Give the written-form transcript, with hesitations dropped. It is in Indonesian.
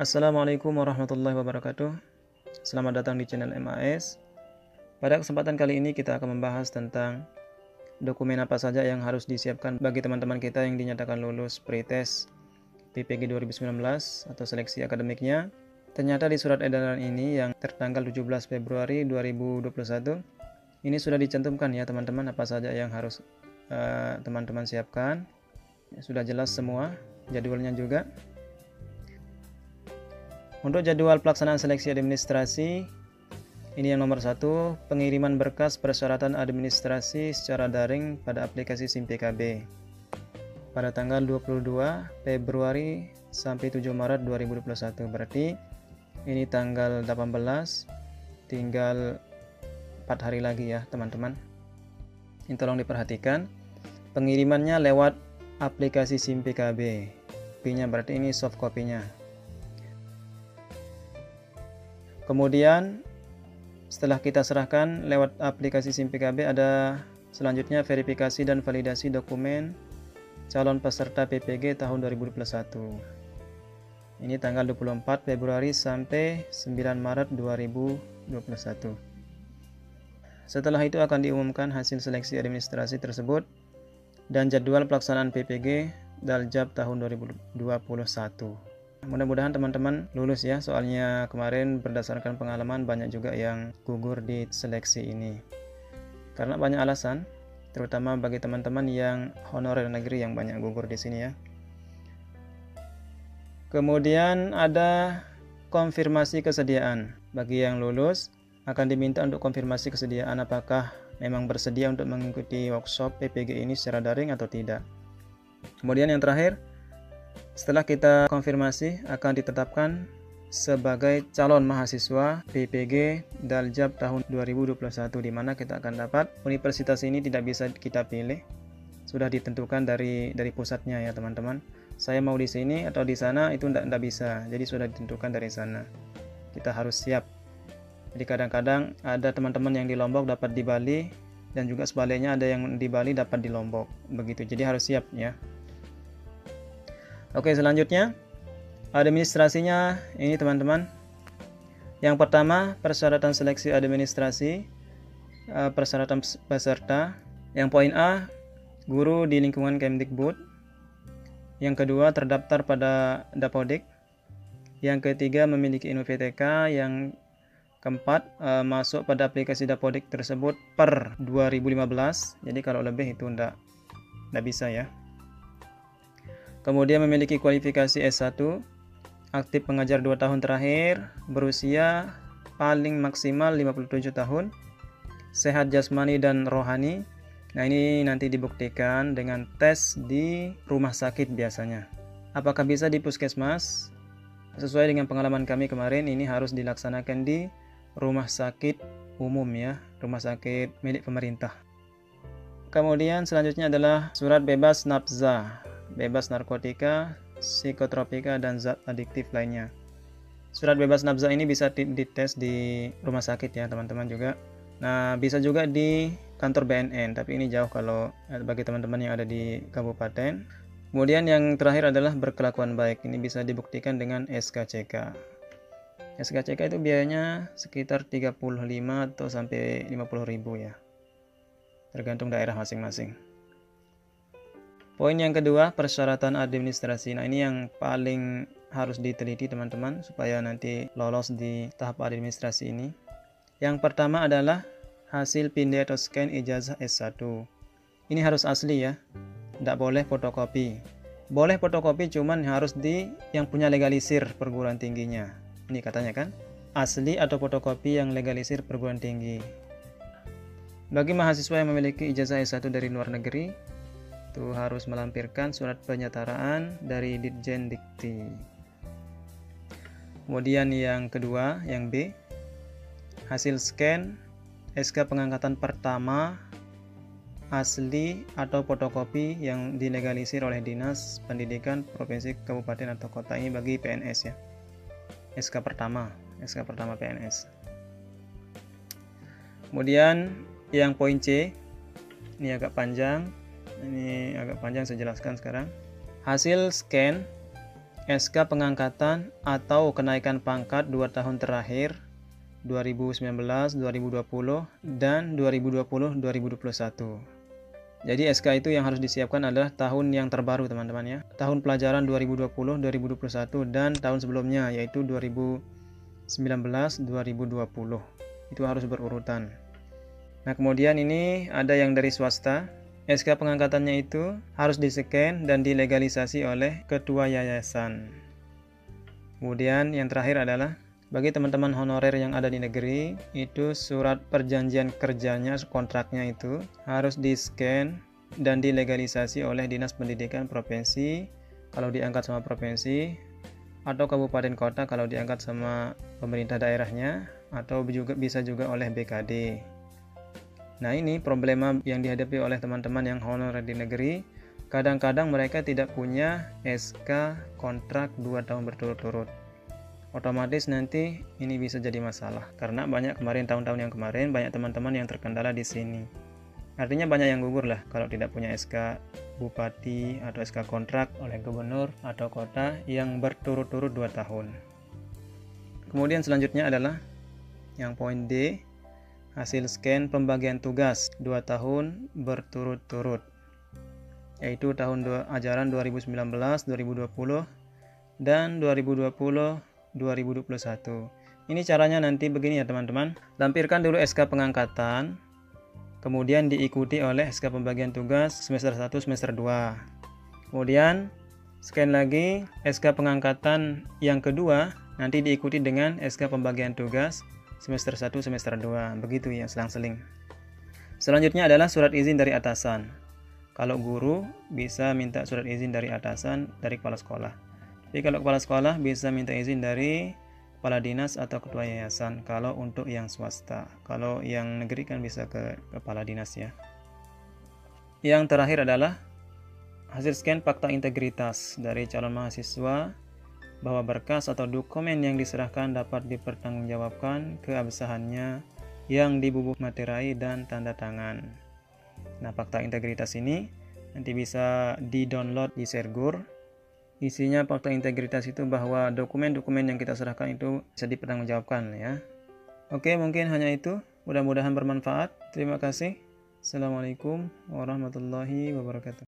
Assalamualaikum warahmatullahi wabarakatuh. Selamat datang di channel MAS. Pada kesempatan kali ini kita akan membahas tentang dokumen apa saja yang harus disiapkan bagi teman-teman kita yang dinyatakan lulus pretest PPG 2019 atau seleksi akademiknya. Ternyata di surat edaran ini yang tertanggal 17 Februari 2021 ini sudah dicantumkan ya teman-teman, apa saja yang harus teman-teman siapkan. Sudah jelas semua jadwalnya juga. Untuk jadwal pelaksanaan seleksi administrasi, ini yang nomor 1, pengiriman berkas persyaratan administrasi secara daring pada aplikasi SIM PKB pada tanggal 22 Februari sampai 7 Maret 2021. Berarti ini tanggal 18, tinggal 4 hari lagi ya teman-teman. Ini tolong diperhatikan, pengirimannya lewat aplikasi SIM PKB. Kopinya berarti ini soft copy-nya. Kemudian setelah kita serahkan lewat aplikasi SIM PKB, ada selanjutnya verifikasi dan validasi dokumen calon peserta PPG tahun 2021. Ini tanggal 24 Februari sampai 9 Maret 2021. Setelah itu akan diumumkan hasil seleksi administrasi tersebut dan jadwal pelaksanaan PPG Daljab tahun 2021. Mudah-mudahan teman-teman lulus ya, soalnya kemarin berdasarkan pengalaman banyak juga yang gugur di seleksi ini karena banyak alasan, terutama bagi teman-teman yang honorer negeri yang banyak gugur di sini ya. Kemudian ada konfirmasi kesediaan. Bagi yang lulus akan diminta untuk konfirmasi kesediaan apakah memang bersedia untuk mengikuti workshop PPG ini secara daring atau tidak. Kemudian yang terakhir, setelah kita konfirmasi akan ditetapkan sebagai calon mahasiswa PPG Daljab tahun 2021, di mana kita akan dapat universitas ini tidak bisa kita pilih, sudah ditentukan dari pusatnya ya teman-teman. Saya mau di sini atau di sana itu tidak bisa, jadi sudah ditentukan dari sana. Kita harus siap. Jadi kadang-kadang ada teman-teman yang di Lombok dapat di Bali, dan juga sebaliknya ada yang di Bali dapat di Lombok, begitu. Jadi harus siap ya. Oke, selanjutnya administrasinya ini teman-teman. Yang pertama, persyaratan seleksi administrasi, persyaratan peserta. Yang poin A, guru di lingkungan Kemdikbud. Yang kedua, terdaftar pada Dapodik. Yang ketiga, memiliki InfoVTK. Yang keempat, masuk pada aplikasi Dapodik tersebut per 2015. Jadi kalau lebih itu enggak bisa ya. Kemudian memiliki kualifikasi S1, aktif pengajar 2 tahun terakhir, berusia paling maksimal 57 tahun, sehat jasmani dan rohani. Nah ini nanti dibuktikan dengan tes di rumah sakit biasanya. Apakah bisa di puskesmas? Sesuai dengan pengalaman kami kemarin, ini harus dilaksanakan di rumah sakit umum ya, rumah sakit milik pemerintah. Kemudian selanjutnya adalah surat bebas nafza, bebas narkotika, psikotropika, dan zat adiktif lainnya. Surat bebas nafza ini bisa dites di rumah sakit ya teman-teman juga. Nah bisa juga di kantor BNN, tapi ini jauh kalau bagi teman-teman yang ada di kabupaten. Kemudian yang terakhir adalah berkelakuan baik, ini bisa dibuktikan dengan SKCK. SKCK itu biayanya sekitar 35 atau sampai 50.000 ya, tergantung daerah masing-masing. Poin yang kedua, persyaratan administrasi. Nah ini yang paling harus diteliti teman-teman supaya nanti lolos di tahap administrasi ini. Yang pertama adalah hasil pindai atau scan ijazah S1. Ini harus asli ya, tidak boleh fotokopi. Boleh fotokopi cuman harus yang punya legalisir perguruan tingginya. Ini katanya kan, asli atau fotokopi yang legalisir perguruan tinggi. Bagi mahasiswa yang memiliki ijazah S1 dari luar negeri, itu harus melampirkan surat penyetaraan dari Ditjen Dikti. Kemudian yang kedua, yang B, hasil scan SK pengangkatan pertama asli atau fotokopi yang dilegalisir oleh Dinas Pendidikan Provinsi, Kabupaten atau Kota. Ini bagi PNS ya, SK pertama PNS. Kemudian yang poin C, ini agak panjang, saya jelaskan sekarang. Hasil scan SK pengangkatan atau kenaikan pangkat 2 tahun terakhir 2019, 2020, dan 2020-2021. Jadi SK itu yang harus disiapkan adalah tahun yang terbaru teman-teman ya. Tahun pelajaran 2020, 2021 dan tahun sebelumnya yaitu 2019, 2020. Itu harus berurutan. Nah, kemudian ini ada yang dari swasta. SK pengangkatannya itu harus di-scan dan dilegalisasi oleh ketua yayasan. Kemudian yang terakhir adalah bagi teman-teman honorer yang ada di negeri, itu surat perjanjian kerjanya, kontraknya itu harus di-scan dan dilegalisasi oleh Dinas Pendidikan Provinsi kalau diangkat sama provinsi, atau kabupaten kota kalau diangkat sama pemerintah daerahnya, atau bisa juga oleh BKD. Nah, ini problema yang dihadapi oleh teman-teman yang honorer di negeri. Kadang-kadang mereka tidak punya SK kontrak 2 tahun berturut-turut. Otomatis nanti ini bisa jadi masalah karena banyak tahun-tahun yang kemarin banyak teman-teman yang terkendala di sini. Artinya banyak yang gugur lah kalau tidak punya SK bupati atau SK kontrak oleh gubernur atau kota yang berturut-turut 2 tahun. Kemudian selanjutnya adalah yang poin D, hasil scan pembagian tugas 2 tahun berturut-turut, yaitu tahun ajaran 2019-2020 dan 2020-2021. Ini caranya nanti begini ya teman-teman. Lampirkan dulu SK pengangkatan, kemudian diikuti oleh SK pembagian tugas semester 1, semester 2. Kemudian scan lagi SK pengangkatan yang kedua, nanti diikuti dengan SK pembagian tugas semester 1, semester 2. Begitu ya, selang-seling. Selanjutnya adalah surat izin dari atasan. Kalau guru bisa minta surat izin dari atasan, dari kepala sekolah. Jadi kalau kepala sekolah bisa minta izin dari kepala dinas atau ketua yayasan kalau untuk yang swasta. Kalau yang negeri kan bisa ke kepala dinas ya. Yang terakhir adalah hasil scan fakta integritas dari calon mahasiswa bahwa berkas atau dokumen yang diserahkan dapat dipertanggungjawabkan keabsahannya yang dibubuk materai dan tanda tangan. Nah, fakta integritas ini nanti bisa di-download di Sergur. Isinya fakta integritas itu bahwa dokumen-dokumen yang kita serahkan itu bisa dipertanggungjawabkan ya. Oke, mungkin hanya itu. Mudah-mudahan bermanfaat. Terima kasih. Assalamualaikum warahmatullahi wabarakatuh.